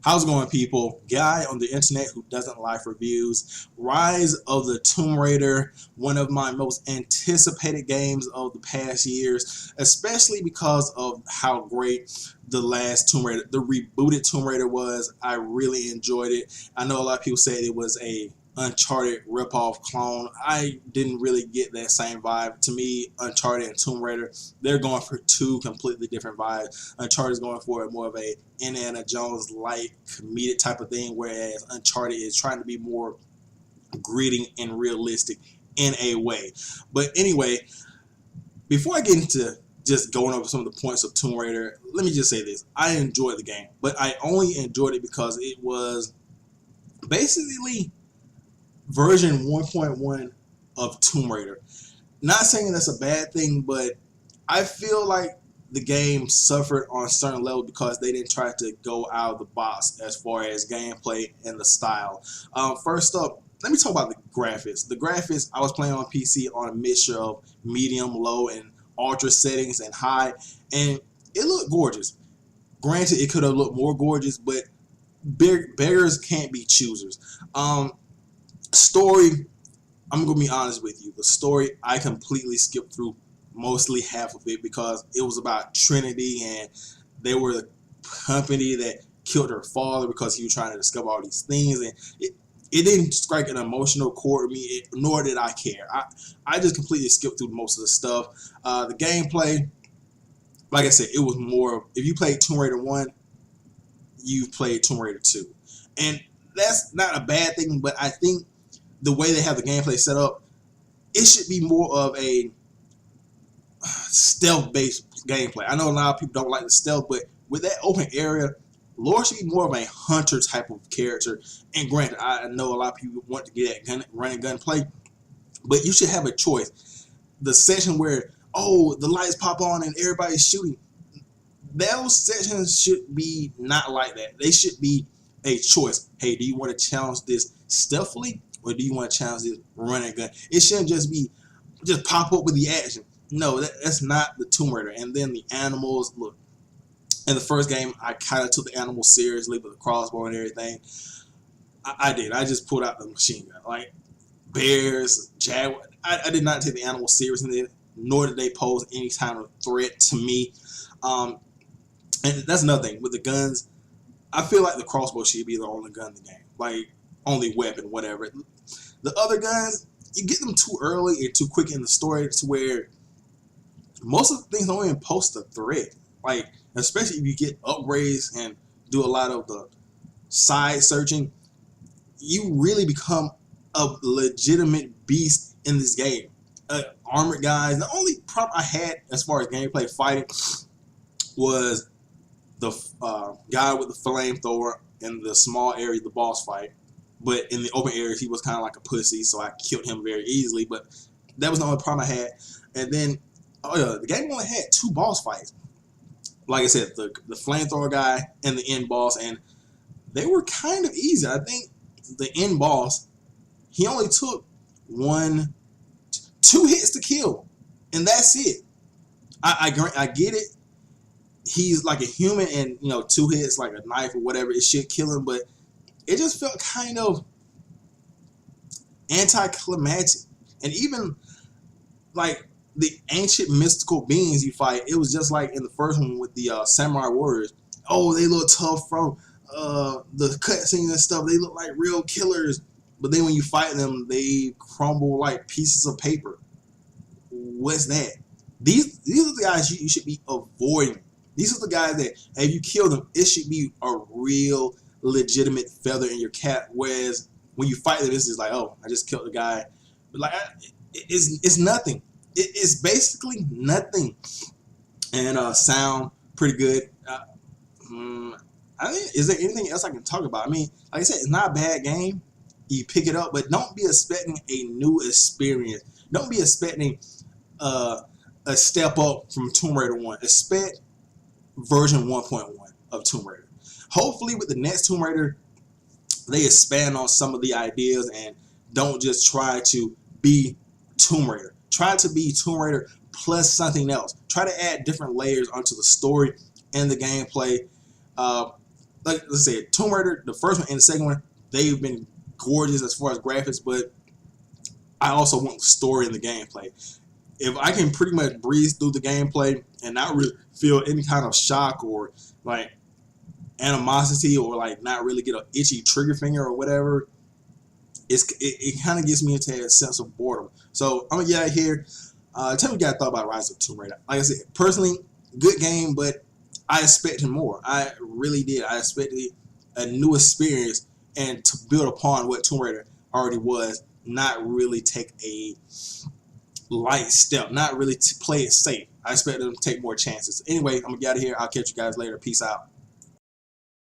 How's it going, people? Guy on the internet who doesn't like reviews. Rise of the Tomb Raider, one of my most anticipated games of the past years, especially because of how great the last Tomb Raider, the rebooted Tomb Raider was. I really enjoyed it. I know a lot of people said it was a Uncharted ripoff clone. I didn't really get that same vibe. To me, Uncharted and Tomb Raider, they're going for two completely different vibes. Uncharted is going for more of a Indiana Jones like comedic type of thing, whereas Uncharted is trying to be more gritty and realistic in a way. But anyway, before I get into just going over some of the points of Tomb Raider, let me just say this. I enjoyed the game, but I only enjoyed it because it was basically version 1.1 of Tomb Raider. Not saying that's a bad thing, but I feel like the game suffered on a certain level because they didn't try to go out of the box as far as gameplay and the style. First up, let me talk about the graphics. The graphics, I was playing on PC on a mixture of medium, low, and ultra settings and high, and it looked gorgeous. Granted, it could have looked more gorgeous, but beggars can't be choosers. Story, I'm gonna be honest with you. The story, I completely skipped through mostly half of it because it was about Trinity, and they were the company that killed her father because he was trying to discover all these things, and it didn't strike an emotional chord with me, nor did I care. I just completely skipped through most of the stuff. The gameplay, like I said, it was more, if you played Tomb Raider 1, you've played Tomb Raider 2. And that's not a bad thing, but I think the way they have the gameplay set up, it should be more of a stealth-based gameplay. I know a lot of people don't like the stealth, but with that open area, Laura should be more of a hunter type of character. And granted, I know a lot of people want to get that run and gun play, but you should have a choice. The section where, oh, the lights pop on and everybody's shooting, those sections should be not like that. They should be a choice. Hey, do you want to challenge this stealthily, or do you want to challenge this run and gun? It shouldn't just pop up with the action. No, that's not the Tomb Raider. And then the animals, look, in the first game, I kind of took the animals seriously with the crossbow and everything. I did. I just pulled out the machine gun. Like bears, jaguar. I did not take the animals seriously, nor did they pose any kind of threat to me. And that's another thing. With the guns, I feel like the crossbow should be the only gun in the game. Like, only weapon, whatever. The other guns, you get them too early and too quick in the story to where most of the things don't even post a threat. Like, especially if you get upgrades and do a lot of the side searching, you really become a legitimate beast in this game. Armored guys. The only problem I had as far as gameplay fighting was the guy with the flamethrower in the small area, the boss fight. But in the open areas, he was kind of like a pussy, so I killed him very easily. But that was the only problem I had. And then, oh yeah, the game only had 2 boss fights. Like I said, the flamethrower guy and the end boss, and they were kind of easy. I think the end boss, he only took 2 hits to kill, and that's it. I get it. He's like a human, and 2 hits like a knife or whatever, it should kill him, but it just felt kind of anticlimactic. And even like the ancient mystical beings you fight, it was just like in the first one with the samurai warriors. Oh, they look tough from the cutscenes and stuff. They look like real killers, but then when you fight them, they crumble like pieces of paper. What's that? These are the guys you should be avoiding. These are the guys that, if you kill them, it should be a real legitimate feather in your cap. Whereas when you fight them, it's just like, oh, I just killed the guy. But like, it's nothing. It's basically nothing. And sound pretty good. I mean, is there anything else I can talk about? I mean, like I said, it's not a bad game. You pick it up, but don't be expecting a new experience. Don't be expecting a step up from Tomb Raider 1. Expect version 1.1 of Tomb Raider. Hopefully with the next Tomb Raider, they expand on some of the ideas and don't just try to be Tomb Raider. Try to be Tomb Raider plus something else. Try to add different layers onto the story and the gameplay. like let's say Tomb Raider, the first one and the second one, they've been gorgeous as far as graphics, but I also want the story and the gameplay. If I can pretty much breeze through the gameplay and not really feel any kind of shock or like animosity or like not really get an itchy trigger finger or whatever, it kind of gets me into a sense of boredom. So I'm gonna get out here. Tell me what you guys thought about Rise of Tomb Raider. Like I said, personally, good game, but I expected more. I really did. I expected a new experience and to build upon what Tomb Raider already was, not really take a light step, not really to play it safe. I expected them to take more chances. Anyway, I'm gonna get out of here. I'll catch you guys later. Peace out.